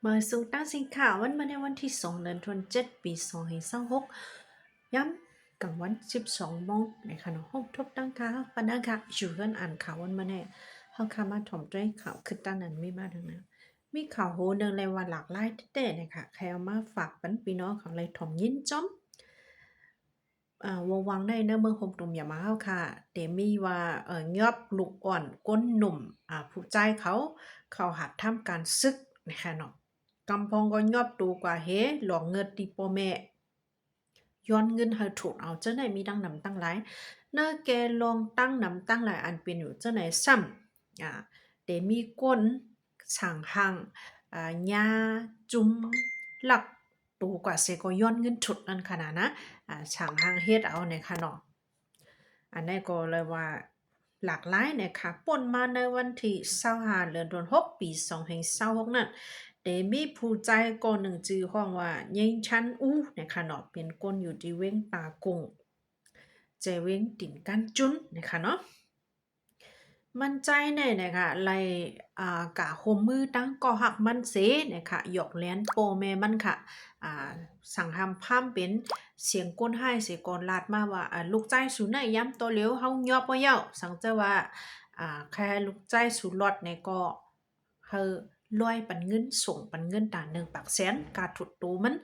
มาสู่ตั้งสินข่าววันมาในวันที่2เดือนธันวาคมปี2526ย้ำกลางวัน12 โมงนะคะเนาะห้องทบตั้งข่าวปนังค่ะอยู่กันอ่านข่าววันมาเนี่ยเฮาคามาถ่อมด้วยข่าวคือตั้งนั้นไม่มาทางนั้นมีข่าวโหนึงเลยว่าหลากหลายเต้ๆนะคะใครเอามาฝากปันพี่น้องของเลยถ่อมยินจ้อมวงวังในเนื้อเมืองโฮมตุ่มอย่ามาเฮาค่ะเตมีว่ายอบลูกอ่อนก้นหนุ่มผู้ใจเขาหัดทำการศึกนะคะเนาะ กำพองก็ยอบตูกว่าเฮหลอกเงินตีโปแม่ย้อนเงินให้ถูกเอาเจ้าไหนมีตั้งนำตั้งหลายเนื้อแกลองตั้งนำตั้งหลายอันเป็นอยู่เจ้าไหนซ้ำเดมีก้นสั่งหังยาจุ้มหลักตูกว่าเสก็ย้อนเงินถุดนั่นขนาดนะสั่งหังเฮ็ดเอาในขนมอันนี้ก็เลยว่าหลากหลายนะคะป่นมาในวันที่25เดือนธันวาคมปี2026นั่น เดมีผู้ใจก่อนหนึ่งจือห้องว่ายิงชั้นอู้นะคะเนาะเป็นก้นอยู่ที่เว้งตากงเจเว้งติ่นกันจุนนะคะเนาะมันใจแน่นะคะไลกะโฮมมือตั้งก่อหักมันเสนะคะหยอกแลนโปแม่มันค่ะอ่าสั่งทำพามเป็นเสียงก้นให้เสียก่อนลาดมาว่าลูกใจสูนไหนย้ำตัวเหลียวเฮายอบบ่เย้าสังเจอว่าแค่ลูกใจสูรอดในก็เฮอลอยปันเงินส่งปันเงินตา1 ปากแสนกาถุดตูมัน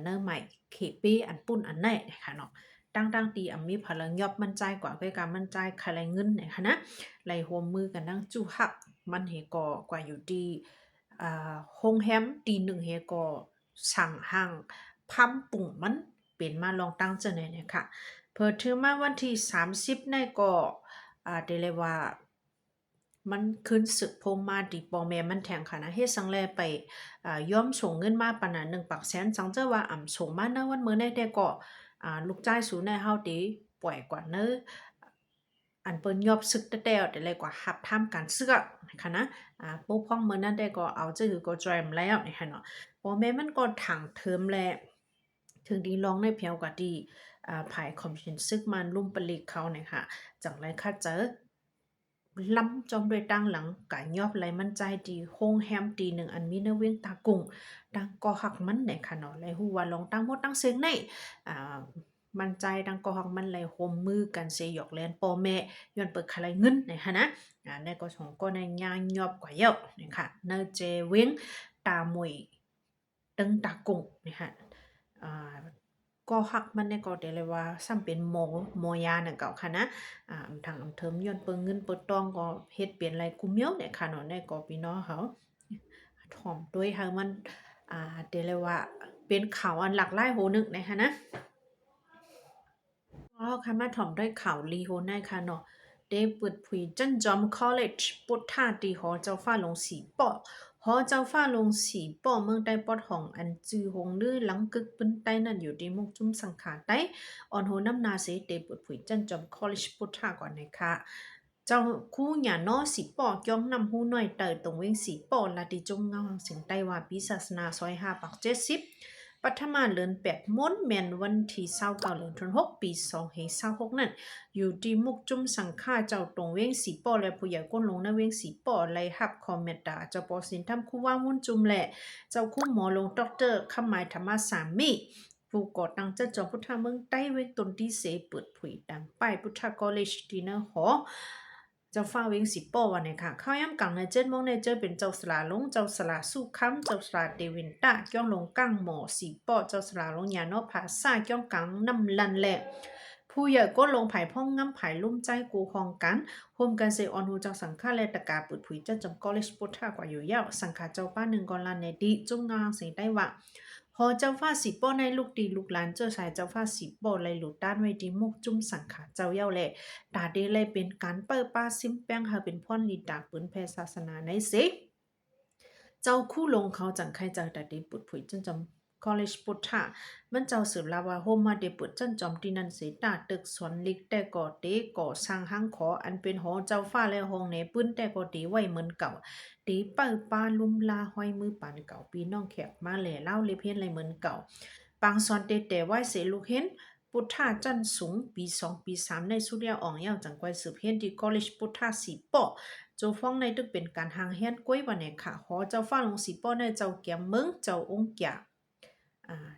เนื้อใหม่เขปีอันปุ่นอันไหนนะคะเนาะตั้งตีมีพลังยอบมั่นใจกว่าด้วยการมั่นใจใครเงินนะคะนะไหลหัวมือกันนั่งจู้หักมันเฮกอกว่าอยู่ดีโรงแฮมตีหนึ่งเฮกอสั่งห้างพัมปุ่งมันเป็นมาลองตั้งเจอไหนเนี่ยค่ะเพิดถือมาวันที่30ในก็เดเลยว่ามันขึ้นสึกพงมาดีปอแม่มันแทงค่ะนะเฮ็ดสังแลไปย่อมส่งเงินมาปานนั้น1 ปากแสนสังเจอว่าส่งมาเนอวันมื้อในแต่ก็ลูกจ่ายสูในเฮาติปล่อยกว่าเนออันเปิ้นยอบซึกแต่แต่เลยกว่าหับทำการซึกอะนะคะนะปกพ้องมื้อนั้นได้ก็เอาจื้อก็จอยมาแล้วนะคะเนาะปอแม่มันก็ถังเทิมแลถึงดีลองในเพียวกว่าดีภายคอมมิชนซึกมันลุ่มปลีกเขาเนี่ยค่ะจังไรค่ะเจอล้ำจอมด้วยตั้งหลังกะยอบไหลมันใจดีโฮงแฮมตีหนึ่งอันมีเนอเวียงตากุงดังก็หักมันเนี่ยค่ะเนาะไหลฮู้ว่าลองตั้งหมดตั้งเสียงในอ่ามันใจดังก็หักมันไหลโฮมมือกันเสยหยอกแลนพ่อแม่ย้อนเปิดคาไลเงินนะคะนะในก็สองก็ในย่างยอบกว่าเยอะนะคะเนอเจเวียงตามวยตึงตากุงนะคะอ่าก็หักมันเนี่ยก็เดี๋ยวเลยว่าซ้ำเป็นโมยาน่ะเก่าค่ะนะทางอำเทิมย้อนเปิงเงินเปิดตองก็เฮ็ดเปลี่ยนไรกุมเมียวเนี่ยค่ะเนาะในก็พี่น้องเขาถ่อมด้วยให้มันเดี๋ยวเลยว่าเป็นข่าวอันหลากหลายโหนึกนะคะนะ ค่ะมาถ่อมด้วยข่าวลีโฮนายค่ะเนาะได้เปิดเผยจันจอมคอลเลจปุถาตีหอเจ้าฟ้าลงสีป่อหอเจ้าฟ้าลงสีป่อเมืองใต้ปอดห้องอันจือหงลือหลังกึกปืนใต้นั่นอยู่ที่มุกจุ้มสังขาใต้อ่อนโหน้ำนาเสเตเปิดเผยจันจอมคอลเลจปุถาก่อนนะคะเจ้าคู่หย่าน้อสีป่อย่อมนำหูหน่อยเตอตรงเวงสีป่อลาดิจงเงาเสียงใต้ว่าปีศาสนาซอย5 ปัก70ปัทมาเลือน8ม้นแมนวันที่29เดือนธันวาคมปี2526นั่นอยู่ที่มุกจุ้มสังฆาเจ้าตรงเว้งสีป่อและผู้ใหญ่ก้นลงนะเว้งสีป่อไล่หับคอมเมตตาเจ้าปอสินทำคู่ว่ามุ่นจุ้มแหละเจ้าคู่หมอลงด็อกเตอร์คำหมายธรรมสามีผู้ก่อตั้งเจ้าจอมพุทธเมืองใต้เว้งตนที่เสเปิดเผยดังป้ายพุทธคอลเลจดีเนอร์หอเจ้าฟ้าเวงสิป่อวันนี้ค่ะเข้าย้ำกังใน7 โมงในเจอเป็นเจ้าสลาลงเจ้าสลาสู้ค้ำเจ้าสลาเดวินตาจ้องลงกั้งหมอสีป่อเจ้าสลาลงยาโนภาษาจ้องกังน้ำลันแหละผู้ใหญ่ก็ลงไผ่พ่องง้ำไผ่ลุ่มใจกูคองกันโฮมกันเซออนหูเจ้าสังฆาและตะกาปุดผุยเจ้าจำกอเลสปุทธากว่าอยู่ยาวสังฆาเจ้าป้าหนึ่งกอลันในดีจุงงาสิงได้ว่าพอเจ้าฟ้าสีป้อในลูกดีลูกหลานเจ้าชายเจ้าฟ้าสีป้อเลยหลุดด้านไว้ดีมุกจุ้มสังขาเจ้าเย้าแหละตาดีเลยเป็นการเปิดป้าซิมแป้งเฮาเป็นพ่อนลีดาปืนแพศาสนาในเสเจ้าคู่ลงเขาจังใครจังแต่ดีปุดผุยจนจำ college ปุถามันเจ้าสืบลาว่าโฮมมาเดปุดจันจอมที่นันเสตาตึกสวนลิกแต่ก่อเตก่อสร้างห้างขออันเป็นหอเจ้าฟ้าและห้องในปื้นแต่ก่อเตไว้เหมือนเก่าตีเปิดปาลุมลาห้อยมือปานเก่าปีน้องแขกมาแหล่เล่าเลเพียนไรเหมือนเก่าปางซอนเตแต่ไว้เสลูกเห็นพุทธาจันสูงปี2ปี3ในสุดยาอ่องยาวจังไกวสืบเห็นที่ college พุทธาสีปอ โจฟ้องในตึกเป็นการหางเฮียนก้วยวันเนี่ยค่ะหอเจ้าฟ้าลงสีป้อในเจ้าเกียมเมืองเจ้าองค์หยา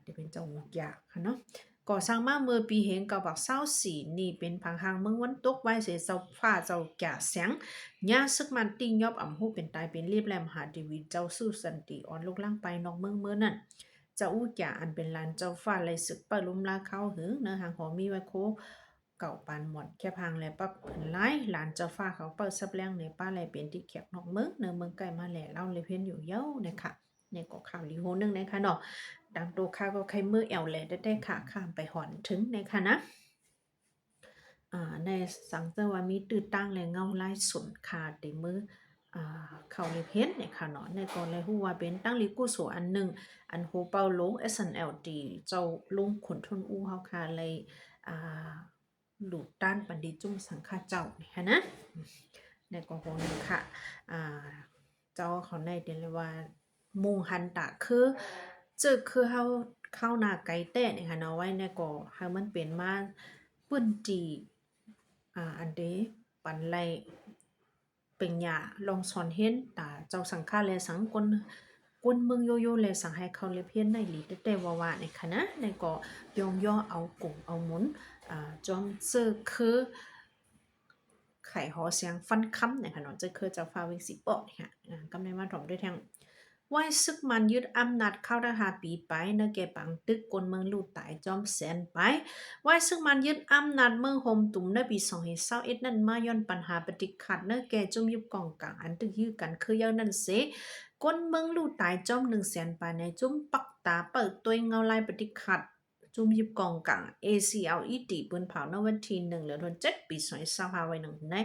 เดี๋ยวเป็นเจ้าองค์หยาค่ะเนาะก่อสร้างมาเมื่อปีเหงเก่าบักเศร้าสี่นี่เป็นพังหางเมืองวันตกไว้เสียเจ้าฟ้าเจ้าแก่แสงย่าซึกมันติ้งยอบอ่ำหูเป็นตายเป็นรีบแลมหาดีวีเจ้าสู้สันติอ่อนลูกล่างไปนอกเมืองเมื่อนั้นเจ้าอู้จ่าอันเป็นลานเจ้าฟ้าเลยศึกปะลุมลาเข้าหึงเนื้อหางหอมีไว้โคเก่าปานหมดแค่พังแล้วปั๊บเพิ่นไล่หลานเจ้าฟ้าเขาเปิดซับแรงในป้าเลยเป็นที่แขกนอกเมืองเนื้อเมืองใกล้มาแหล่เล่าเลยเพี้ยนอยู่เย้านะคะเนี่ยก็ข่าวลีโหนึงนะคะเนาะดังตัวข้าก็ใครมือแอวแหล่ได้ค่ะข้ามไปหอนถึงนะคะนะในสังเจว่ามีตื้อตั้งและเงาลายสุนคาติมือเขาเลยเพ้นเนี่ยค่ะเนาะในกรเลยฮู้ว่าเป็นตั้งลิกุโสอันหนึ่งอันโฮเปาลง SNLD เจ้าลุงขุนทุนอู้เฮาค่ะเลยหลุดต้านปันดิจุ้มสังฆาเจ้าเนี่ยนะในกองโหนึงค่ะเจ้าเขาในเดลว่ามุงหันตะคือจึกคือเฮาเข้าหน้าไก่แต้เนี่ยค่ะเนาะไว้ในก็ให้มันเป็นมาปื้นจีอันเดปันไลเป็นหยาลองสอนเห็นตาเจ้าสังฆาแลสังกวนเมืองโยโย่แลสังให้เขาเลยเพี้ยนในหลีแต่ว่าในคณะในก็ยองย่อเอากลุ่มเอาหมุนจอมเจอคือไข่หอเสียงฟันคำเนี่ยค่ะเนาะจะคือเจ้าฟ้าเวงสิปอดค่ะกำในมาถมด้วยแทงไหว้ซึกมันยึดอำนาจเข้าได้5 ปีไปเนแก่ปังตึกกนเมืองลู่ตายจอมแสนไปไหว้ซึกมันยึดอำนาจเมืองโฮมตุ่มในปี2021นั้นมาย้อนปัญหาปฏิขัดเนแก่จุ่มยุบกองกลางอันตึกยื้อกันคือยาวนั่นเสกนเมืองลู่ตายจอม100,000ไปในจุ่มปักตาเปิดตัวเงาลายปฏิขัดจุ่มยิบกองกลาง ACLED ปืนเผาในวันที่1เหลือวัน7ปี2025ไว้หนึ่งใน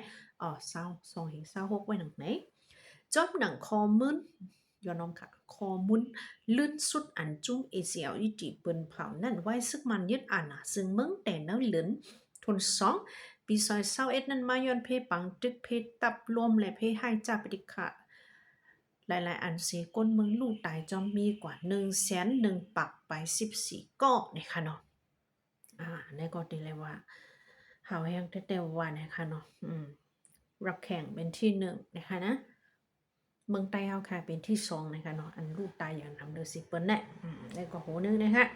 2026ไว้หนึ่งในจอบหนังคอมึนย้อนน้องค่ะคอมุนลื่นสุดอันจุ้ง ACLED ปืนเผานั่นไว้ซึกมันยึดอ่านซึ่งเมืองแต่เนื้อเหลือนทุน2ปี2021นั้นมาย้อนเพปังตึกเพตับรวมและเพให้จ่าปฏิฆะหลายๆอันเสก้นเมืองลู่ตายจอมมีกว่า100,001ปักไป14ก้อนะคะเนาะในก็ดีเลยว่าเฮาแห้งแต่ว่านะคะเนาะรับแข่งเป็นที่1นะคะนะเมืองใต้เฮาค่ะเป็นที่2นะคะเนาะอันลู่ตายอย่างนำเดอสิเปิ้นแน่ในก็โหนึงนะคะ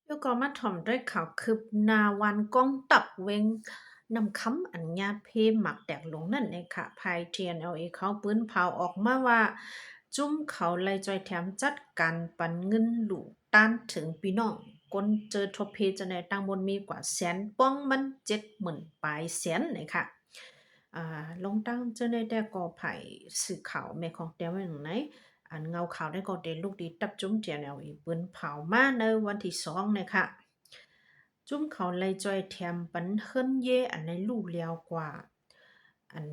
แล้วก็มาถ่อมด้วยข่าวคืบหน้าวันกองตับเวงนำคำอัญญาเพหมักแตกลงนั่นเองค่ะภาย TNLA เขาปืนเผาออกมาว่าจุ้มเขาไล่จอยแถมจัดการปันเงินหลูต้านถึงพี่น้องก้นเจอทบเพจะในตั้งบนมีกว่าแสนป้องมัน70,000ปลายแสนเลยค่ะลงตั้งเจอในแต่ก่อไผ่สื่อข่าวแม่ของเตียวไว้หนึ่งไหนอันเงาข่าวได้ก็เดนลูกดีตับจุ้มเจียนเอาอีปืนเผามาในวันที่2เนี่ยค่ะจุ้มเขาเลยจอยแถมปันเฮิรนเยอันในลูกเลียวกว่าอัน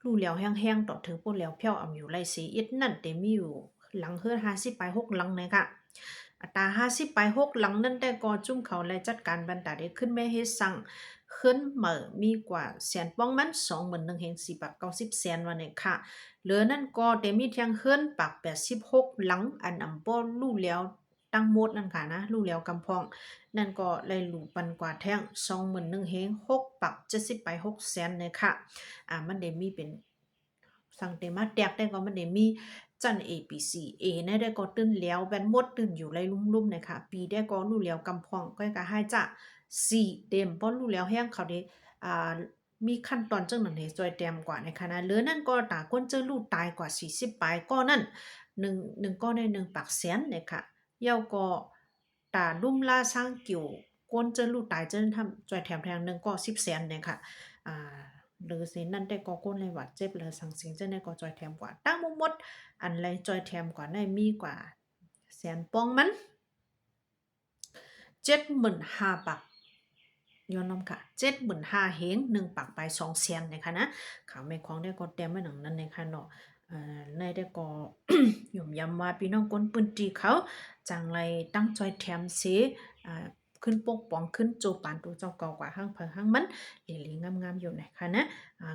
ลูกเลียวแห้งๆต่อถือปุ่นเลียวเพี้ยวอ่ำอยู่ไรสีอิดนั่นเต็มมีอยู่หลังเฮือ50ไป6หลังเนี่ยค่ะอัตรา50ไป6หลังนั่นแต่ก็จุ้มเขาเลยจัดการบรรดาได้ขึ้นแม่เฮ็ดสั่งขึ้นเหม่อมีกว่าแสนป้องมัน21,000เฮง4บาท90แสนวันเนี่ยค่ะเหลือนั่นก็เต็มมีเทียงขึ้นปาก86หลังอันอำบ่ลู่เลียวตั้งหมดนั่นค่ะนะลู่เลียวกำพองนั่นก็เลยหลูปันกว่าแท่ง21,000เฮง6ปัก70ไป6แสนเนี่ยค่ะมันได้มีเป็นสั่งเตมาแตกได้ก็มันได้มีจัน APC A เนี่ยได้ก็ตื้นแล้วแบนหมดตื้นอยู่ไรลุ่มๆนะคะปีได้ก็ลู่เลียวกำพองก็ก็ให้จะ4เต็มป้อนลู่แล้วแห้งเขาได้มีขั้นตอนจังนั้นให้จอยแต้มกว่านะคะนะเหลือนั่นก็ตาก้นเจอลูกตายกว่า40ปลายก็นั่น1ก็ได้1ปากแสนเนี่ยค่ะเย้าก็ตาลุ่มล่าสร้างเกี่ยวก้นเจอลูกตายเจอทำจอยแถมแทง1ก็10แสนเนี่ยค่ะหรือสินั่นได้ก็ก้นเลยว่าเจ็บเลยสังเสียงเจ้าได้ก็จอยแถมกว่าตั้งหมดอันไรจอยแถมกว่าได้มีกว่าแสนปองมัน75,000บาทย้อนน้ำค่ะ75,000เฮง1ปากไป2แสนนะคะนะข่าวแม่ของได้ก็เต็มไว้หนังนั้นนะคะเนาะในได้ก็ หย่มยำว่าพี่น้องคนปืนตีเขาจังไรตั้งจอยแถมเสขึ้นปกป้องขึ้นโจปานตัวเจ้าเก่ากว่าห้างเพิงห้างมันเหลีๆงามๆอยู่นะคะนะ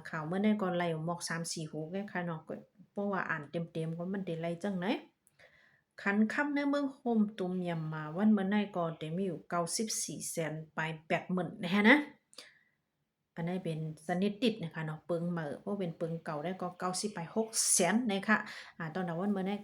ข่าวเมื่อได้ก็ไล่หมอก3-4หูแค่ค่ะเนาะเพราะว่าอ่านเต็มๆก็มันได้ไล่จังไหนคันค่ำในเมืองโฮมตุมยำมาวันเมื่อไหร่ก็ได้มีอยู่94แสนไป80,000นะคะนะ อันนี้เป็นสนิทติดนะคะเนาะปึงเหมือเพราะเป็นปึงเก่าได้ก็90ไป600,000นะคะตอนนั้นวันมื้อนี้